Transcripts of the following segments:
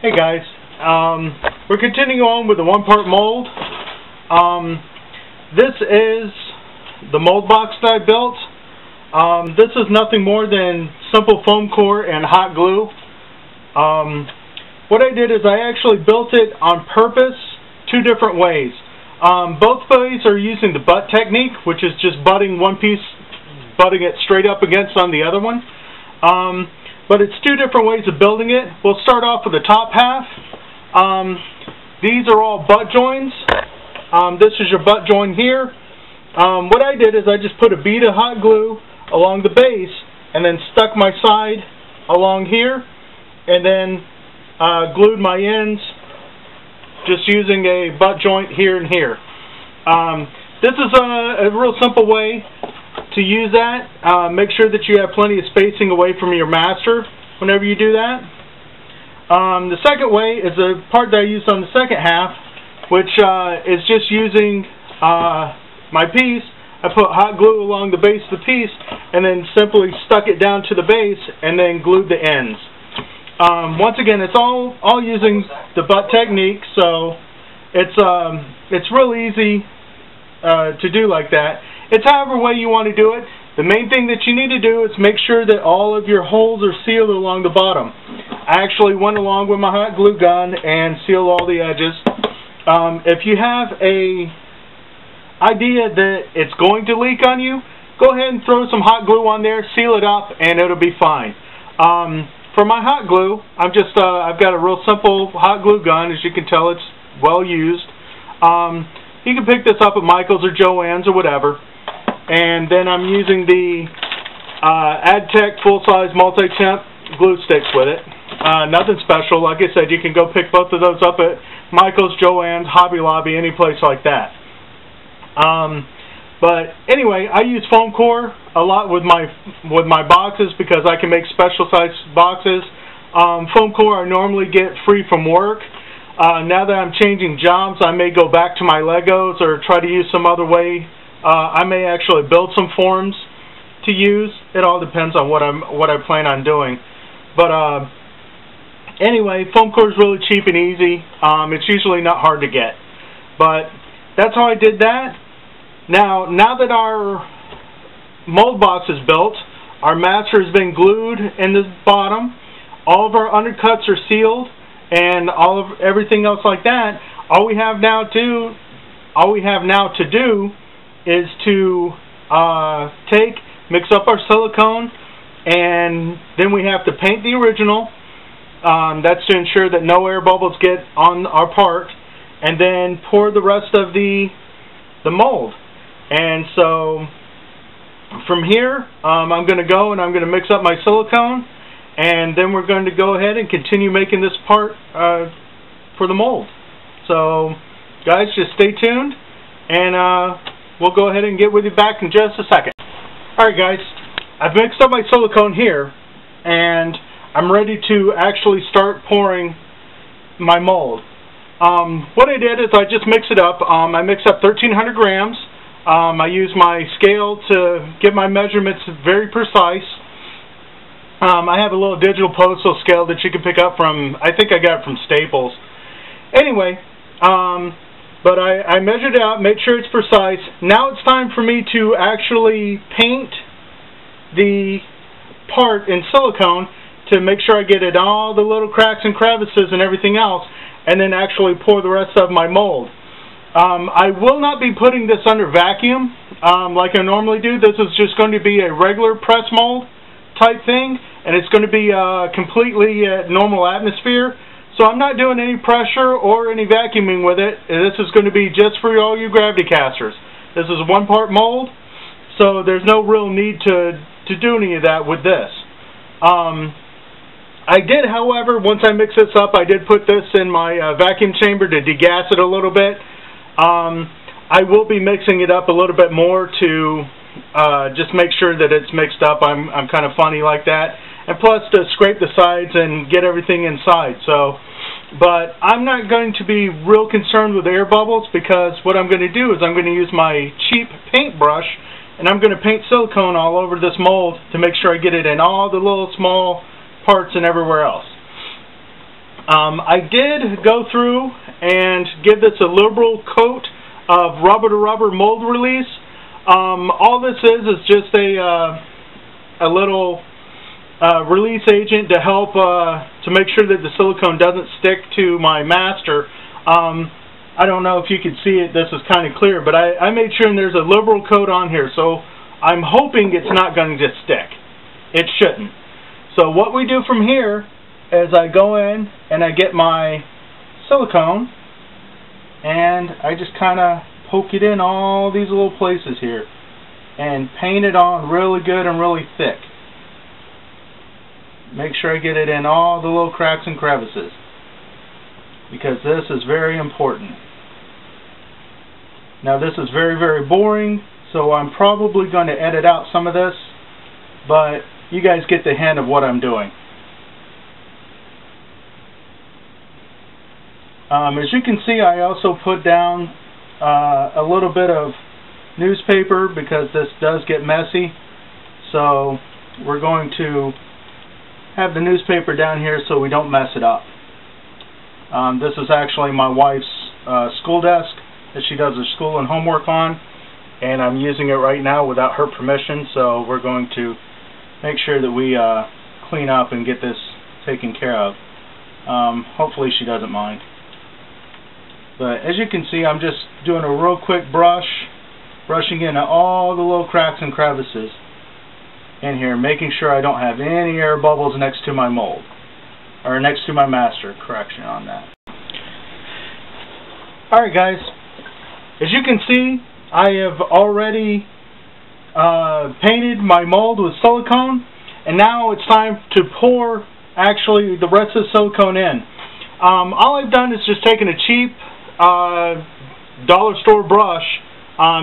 Hey guys, we're continuing on with the one-part mold. This is the mold box that I built. This is nothing more than simple foam core and hot glue. What I did is I actually built it on purpose two different ways. Both ways are using the butt technique, which is just butting one piece, butting it straight up against on the other one. But it's two different ways of building it. We'll start off with the top half. These are all butt joins. This is your butt join here. What I did is I just put a bead of hot glue along the base and then stuck my side along here and then glued my ends just using a butt joint here and here. This is a real simple way to use that. Make sure that you have plenty of spacing away from your master whenever you do that. The second way is the part that I used on the second half, which is just using my piece. I put hot glue along the base of the piece and then simply stuck it down to the base and then glued the ends. Once again, it's all using the butt technique, so it's real easy to do like that. It's however way you want to do it. The main thing that you need to do is make sure that all of your holes are sealed along the bottom. I actually went along with my hot glue gun and sealed all the edges. If you have a idea that it's going to leak on you, go ahead and throw some hot glue on there, seal it up, and it'll be fine. For my hot glue, I've got a real simple hot glue gun. As you can tell, it's well used. You can pick this up at Michael's or Joann's or whatever. And then I'm using the AdTech full-size multi-temp glue sticks with it. Nothing special. Like I said, you can go pick both of those up at Michael's, Joann's, Hobby Lobby, any place like that. But anyway, I use foam core a lot with my boxes because I can make special size boxes. Foam core I normally get free from work. Now that I'm changing jobs, I may go back to my Legos or try to use some other way. I may actually build some forms to use. It all depends on what I plan on doing. But anyway, foam core is really cheap and easy. It's usually not hard to get. But that's how I did that. Now that our mold box is built, our master has been glued in the bottom. All of our undercuts are sealed, and everything else like that. All we have now to do is to mix up our silicone, and then we have to paint the original. That's to ensure that no air bubbles get on our part, and then pour the rest of the mold. And so from here, I'm going to go and I'm going to mix up my silicone, and then we're going to go ahead and continue making this part for the mold. So guys, just stay tuned, and we'll go ahead and get with you back in just a second. Alright guys, I've mixed up my silicone here, and I'm ready to actually start pouring my mold. What I did is I just mixed it up. I mixed up 1,300 grams. I used my scale to get my measurements very precise. I have a little digital postal scale that you can pick up from, I think I got it from Staples. Anyway, but I measured it out, made sure it's precise. Now it's time for me to actually paint the part in silicone to make sure I get it all the little cracks and crevices and everything else, and then actually pour the rest of my mold. I will not be putting this under vacuum like I normally do. This is just going to be a regular press mold type thing, and it's going to be completely normal atmosphere. So I'm not doing any pressure or any vacuuming with it. This is going to be just for all you gravity casters. This is a one-part mold, so there's no real need to do any of that with this. I did, however, once I mix this up, I did put this in my vacuum chamber to degas it a little bit. I will be mixing it up a little bit more to just make sure that it's mixed up. I'm kind of funny like that. And plus to scrape the sides and get everything inside. But I'm not going to be real concerned with air bubbles, because what I'm going to do is I'm going to use my cheap paintbrush and I'm going to paint silicone all over this mold to make sure I get it in all the little small parts and everywhere else. I did go through and give this a liberal coat of rubber-to-rubber mold release. All this is just a little release agent to help to make sure that the silicone doesn't stick to my master. I don't know if you can see it, this is kind of clear, but I made sure there's a liberal coat on here, so I'm hoping it's not going to just stick. It shouldn't. So what we do from here is I go in and I get my silicone and I just kind of poke it in all these little places here and paint it on really good and really thick. Make sure I get it in all the little cracks and crevices, because this is very important. Now this is very, very boring, so I'm probably going to edit out some of this, but you guys get the hint of what I'm doing. As you can see, I also put down a little bit of newspaper because this does get messy, so we're going to have the newspaper down here so we don't mess it up. This is actually my wife's school desk that she does her school and homework on, and I'm using it right now without her permission, so we're going to make sure that we clean up and get this taken care of. Hopefully she doesn't mind. But as you can see, I'm just doing a real quick brushing in all the little cracks and crevices in here, making sure I don't have any air bubbles next to my mold, or next to my master. Correction on that. Alright guys, as you can see, I have already painted my mold with silicone, and now it's time to pour actually the rest of the silicone in. All I've done is just taken a cheap dollar store brush.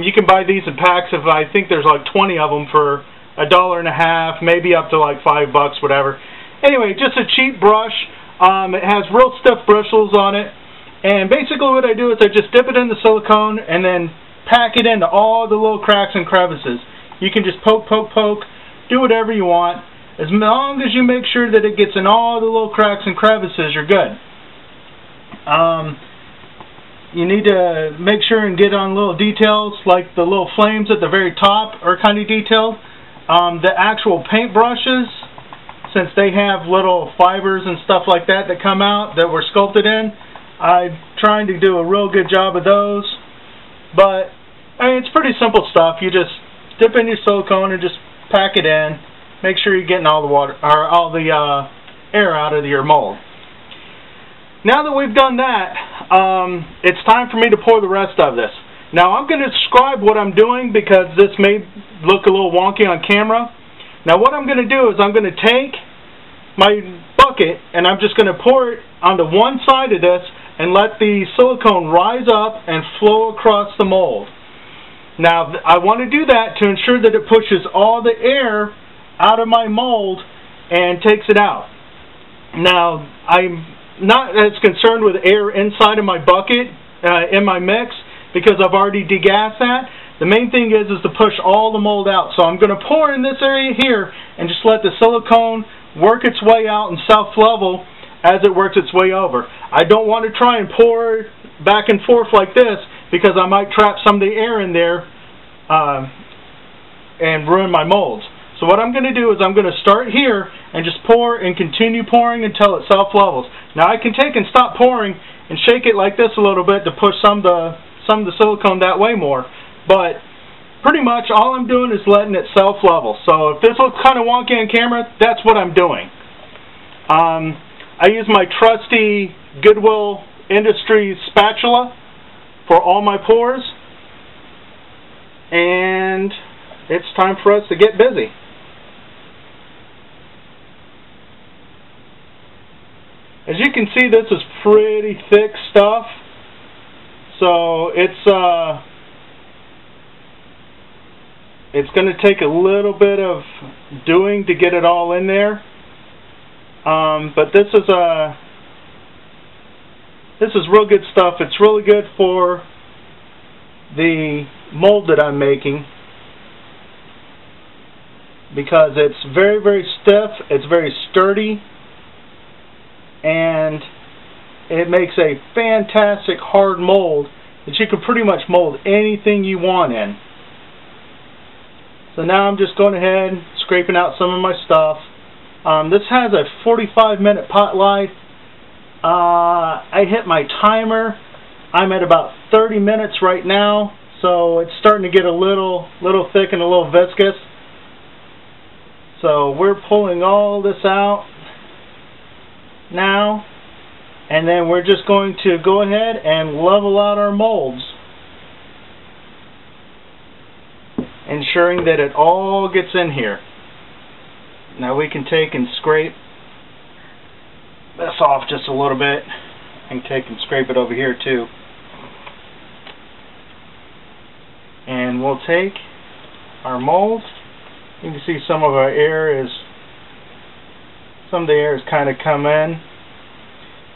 You can buy these in packs of, I think there's like 20 of them for $1.50, maybe up to like $5, whatever. Anyway, just a cheap brush. It has real stiff bristles on it, and basically what I do is I just dip it in the silicone and then pack it into all the little cracks and crevices. You can just poke, do whatever you want. As long as you make sure that it gets in all the little cracks and crevices, you're good. You need to make sure and get on little details, like the little flames at the very top are kind of detailed. The actual paint brushes, since they have little fibers and stuff like that that come out that were sculpted in, I'm trying to do a real good job of those. But I mean, it's pretty simple stuff. You just dip in your silicone and just pack it in. Make sure you're getting all the water or all the air out of your mold. Now that we've done that, it's time for me to pour the rest of this. Now I'm going to describe what I'm doing because this may look a little wonky on camera. Now what I'm going to do is I'm going to take my bucket and I'm just going to pour it onto one side of this and let the silicone rise up and flow across the mold. Now I want to do that to ensure that it pushes all the air out of my mold and takes it out. Now I'm not as concerned with air inside of my bucket in my mix because I've already degassed that. The main thing is to push all the mold out. So I'm going to pour in this area here and just let the silicone work its way out and self-level as it works its way over. I don't want to try and pour back and forth like this because I might trap some of the air in there and ruin my molds. So what I'm going to do is I'm going to start here and just pour and continue pouring until it self-levels. Now I can take and stop pouring and shake it like this a little bit to push some of the silicone that way more. But pretty much all I'm doing is letting it self-level. So if this looks kind of wonky on camera, that's what I'm doing. I use my trusty Goodwill Industries spatula for all my pours. And it's time for us to get busy. As you can see, this is pretty thick stuff, so it's going to take a little bit of doing to get it all in there. But this is real good stuff. It's really good for the mold that I'm making because it's very, very stiff. It's very sturdy. And it makes a fantastic hard mold that you can pretty much mold anything you want in. So now I'm just going ahead, scraping out some of my stuff. This has a 45-minute pot life. I hit my timer. I'm at about 30 minutes right now, so it's starting to get a little thick and a little viscous. So we're pulling all this out now, and then we're just going to go ahead and level out our molds, ensuring that it all gets in here. Now we can take and scrape this off just a little bit. I can take and scrape it over here too. And we'll take our mold. You can see some of the air has kind of come in.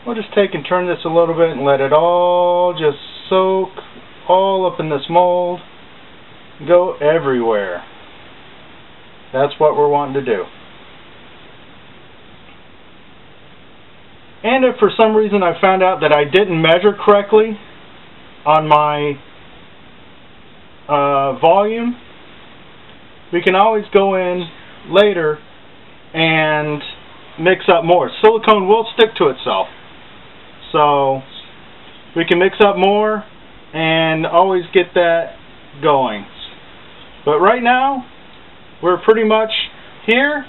We'll just take and turn this a little bit and let it all just soak all up in this mold. Go everywhere. That's what we're wanting to do. And if for some reason I found out that I didn't measure correctly on my volume, we can always go in later and mix up more. Silicone will stick to itself, so we can mix up more and always get that going. But right now we're pretty much here.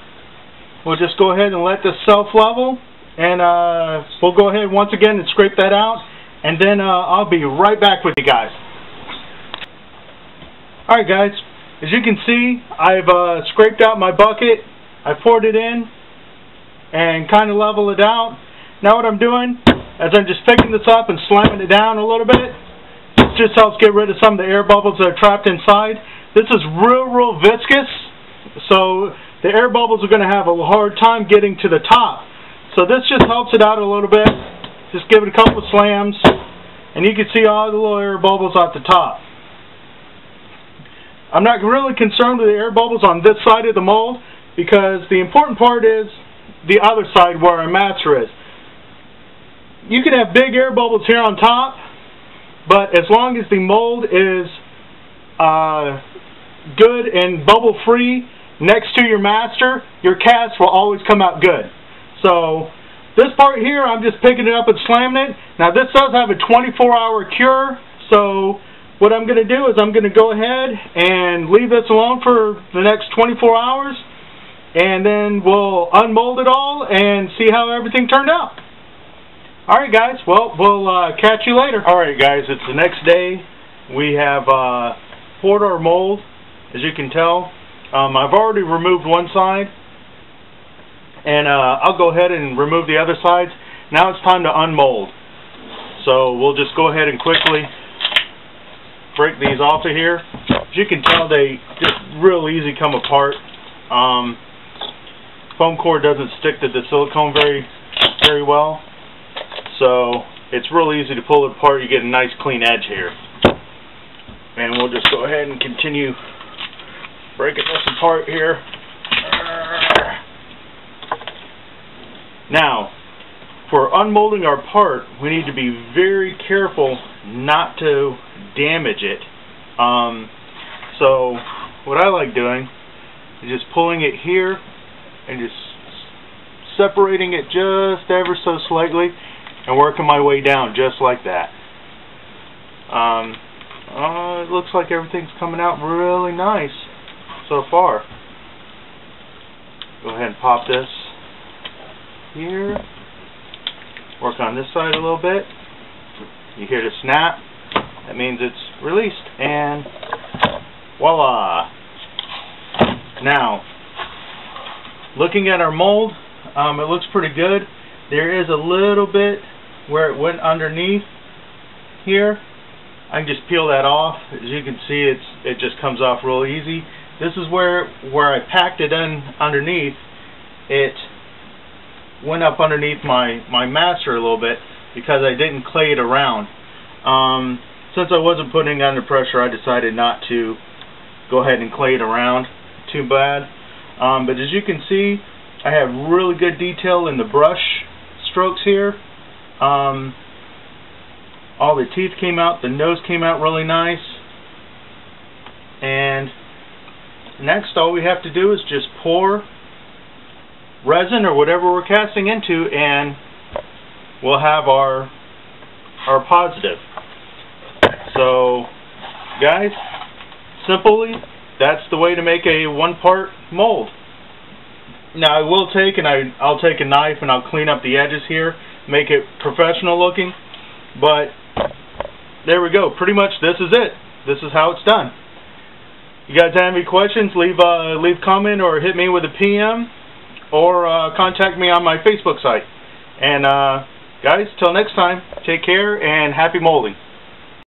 We'll just go ahead and let this self-level, and we'll go ahead once again and scrape that out, and then I'll be right back with you guys. Alright guys, as you can see, I've scraped out my bucket. I poured it in and kind of leveled it out. Now what I'm doing is I'm just picking this up and slamming it down a little bit. This just helps get rid of some of the air bubbles that are trapped inside. This is real viscous, so the air bubbles are going to have a hard time getting to the top. So this just helps it out a little bit. Just give it a couple of slams, and you can see all the little air bubbles at the top. I'm not really concerned with the air bubbles on this side of the mold, because the important part is the other side where our master is. You can have big air bubbles here on top, but as long as the mold is good and bubble free next to your master, your cast will always come out good. So this part here, I'm just picking it up and slamming it. Now this does have a 24-hour cure, so what I'm going to do is I'm going to go ahead and leave this alone for the next 24 hours, and then we'll unmold it all and see how everything turned out. Alright guys, well, we'll catch you later. Alright guys, it's the next day. We have poured our mold, as you can tell. I've already removed one side, and I'll go ahead and remove the other sides. Now it's time to unmold. So we'll just go ahead and quickly break these off of here. As you can tell, they just real easy come apart. Foam core doesn't stick to the silicone very well, so it's real easy to pull it apart. You get a nice clean edge here. And we'll just go ahead and continue breaking this apart here. Now, for unmolding our part, we need to be very careful not to damage it. So what I like doing is just pulling it here and just separating it just ever so slightly and working my way down just like that. It looks like everything's coming out really nice so far. Go ahead and pop this here. Work on this side a little bit. You hear the snap. That means it's released, and voila. Now, looking at our mold, it looks pretty good. There is a little bit where it went underneath here. I can just peel that off. As you can see, it just comes off real easy. This is where I packed it in underneath. It went up underneath my master a little bit because I didn't clay it around. Since I wasn't putting it under pressure, I decided not to go ahead and clay it around too bad. But as you can see, I have really good detail in the brush strokes here. All the teeth came out, the nose came out really nice. And next, all we have to do is just pour resin or whatever we're casting into, and we'll have our positive. So, guys, simply, that's the way to make a one-part mold. Now, I'll take a knife and I'll clean up the edges here, make it professional looking. But there we go. Pretty much, this is it. This is how it's done. You guys have any questions? Leave comment or hit me with a PM, or contact me on my Facebook site. And guys, till next time, take care and happy molding.